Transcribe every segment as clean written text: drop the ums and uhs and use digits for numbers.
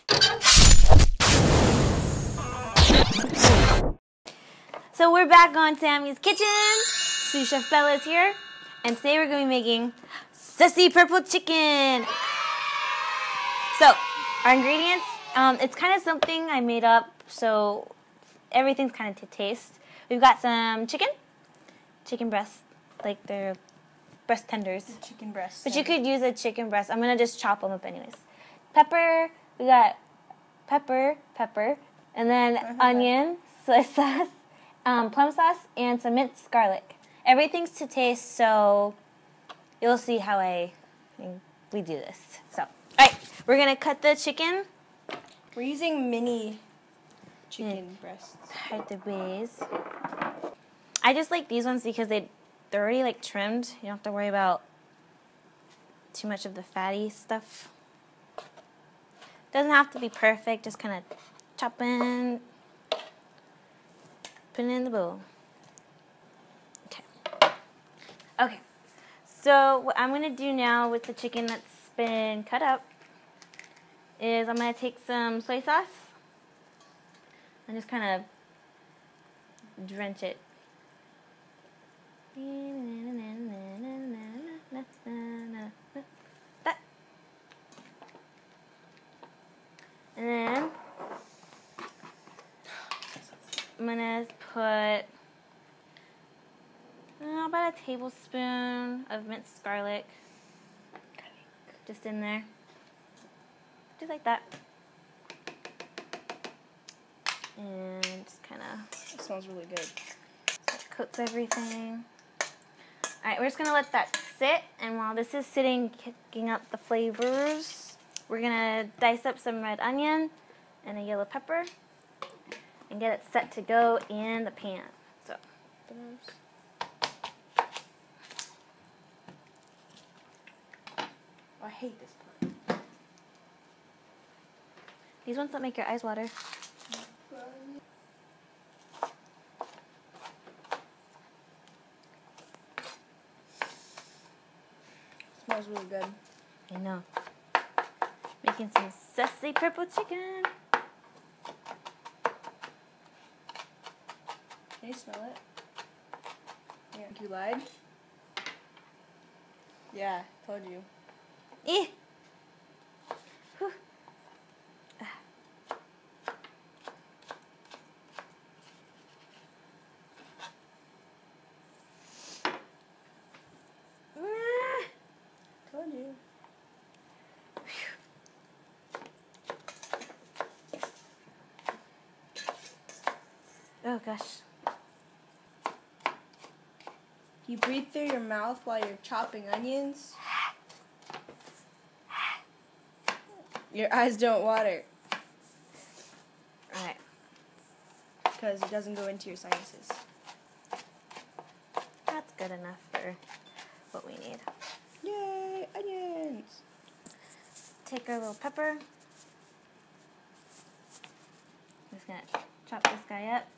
So we're back on Sammy's kitchen. Sous Chef Bella is here, and today we're going to be making Sessy purple chicken. So our ingredients, it's kind of something I made up, so everything's kind of to taste. We've got some chicken breast, like they're breast tenders. The chicken breast. But you could use a chicken breast. I'm gonna just chop them up anyways. Pepper. We got pepper, and then onion, soy sauce. Plum sauce, and some minced garlic. Everything's to taste, so you'll see how we do this. So, alright, we're going to cut the chicken. We're using mini chicken breasts. Cut the base. I just like these ones because they're already like trimmed. You don't have to worry about too much of the fatty stuff. Doesn't have to be perfect, just kind of chopping. Put it in the bowl. Okay. So what I'm going to do now with the chicken that's been cut up is I'm going to take some soy sauce and just kind of drench it. That. And then I'm going to put about a tablespoon of minced garlic just in there. Just like that. And just kind of... It smells really good. Coats everything. Alright, we're just going to let that sit. And while this is sitting, kicking up the flavors, we're going to dice up some red onion and a yellow pepper. And get it set to go in the pan. So, I hate this part. These ones don't make your eyes water. Smells really good. I know. Making some Sessy purple chicken. Can you smell it? Yeah. You lied? Yeah, told you. Eh. Whew. Told you. Oh gosh. You breathe through your mouth while you're chopping onions. Your eyes don't water. Alright. Because it doesn't go into your sinuses. That's good enough for what we need. Yay, onions! Take our little pepper. I'm just going to chop this guy up.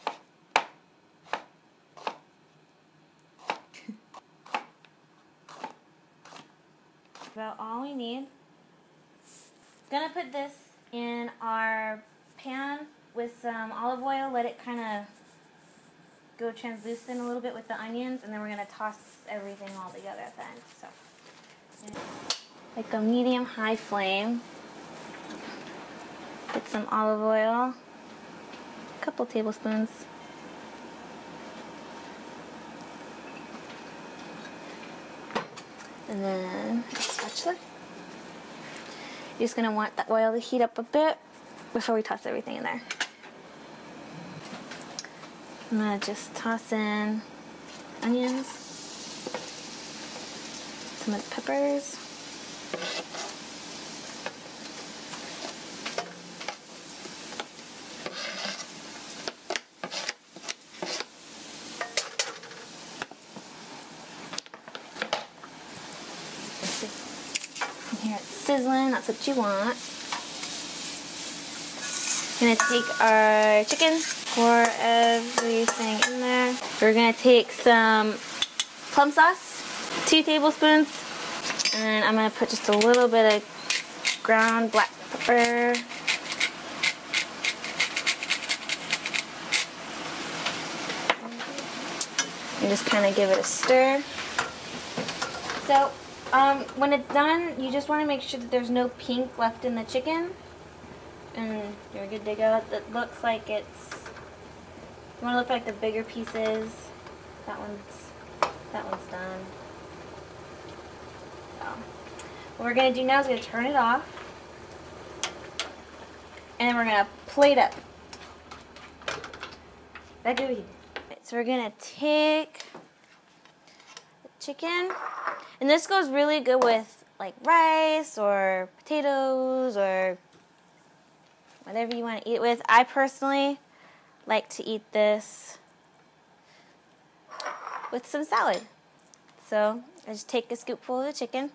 About all we need. Gonna put this in our pan with some olive oil. Let it kind of go translucent a little bit with the onions, and then we're gonna toss everything all together at the end. So, like a medium-high flame. Put some olive oil, a couple tablespoons. And then a spatula. You're just going to want that oil to heat up a bit before we toss everything in there. I'm going to just toss in onions, some of the peppers, here it's sizzling, that's what you want. Gonna take our chicken, pour everything in there. We're gonna take some plum sauce, 2 tablespoons, and I'm gonna put just a little bit of ground black pepper, And just kind of give it a stir. So, when it's done, you just want to make sure that there's no pink left in the chicken. And you're good to go. It looks like it's, you want to look like the bigger pieces. That one's done. So, what we're going to do now is we're going to turn it off. And then we're going to plate up. That good with you. So we're going to take the chicken. And this goes really good with like rice or potatoes or whatever you want to eat it with. I personally like to eat this with some salad. So I just take a scoopful of the chicken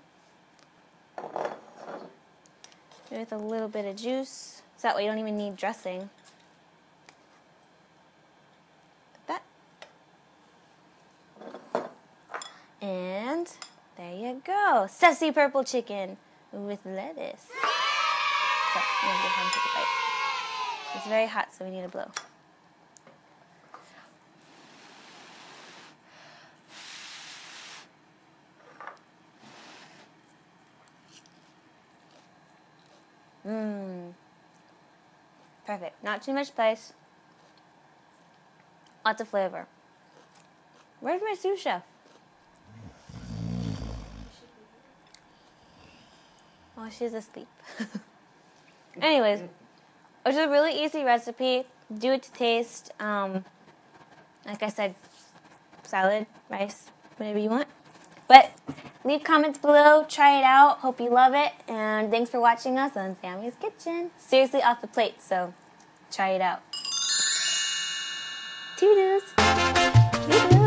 with a little bit of juice. So that way you don't even need dressing. Like that. And there you go. Sessy purple chicken with lettuce. So, I'm going to give him take a bite. It's very hot, so we need to blow. Mmm. Perfect. Not too much spice. Lots of flavor. Where's my sous chef? Oh, she's asleep. Anyways, it's a really easy recipe. Do it to taste. Like I said, salad, rice, whatever you want. But leave comments below. Try it out. Hope you love it. And thanks for watching us on Sammy's Kitchen. Seriously off the plate, so try it out. Toodles. Toodles.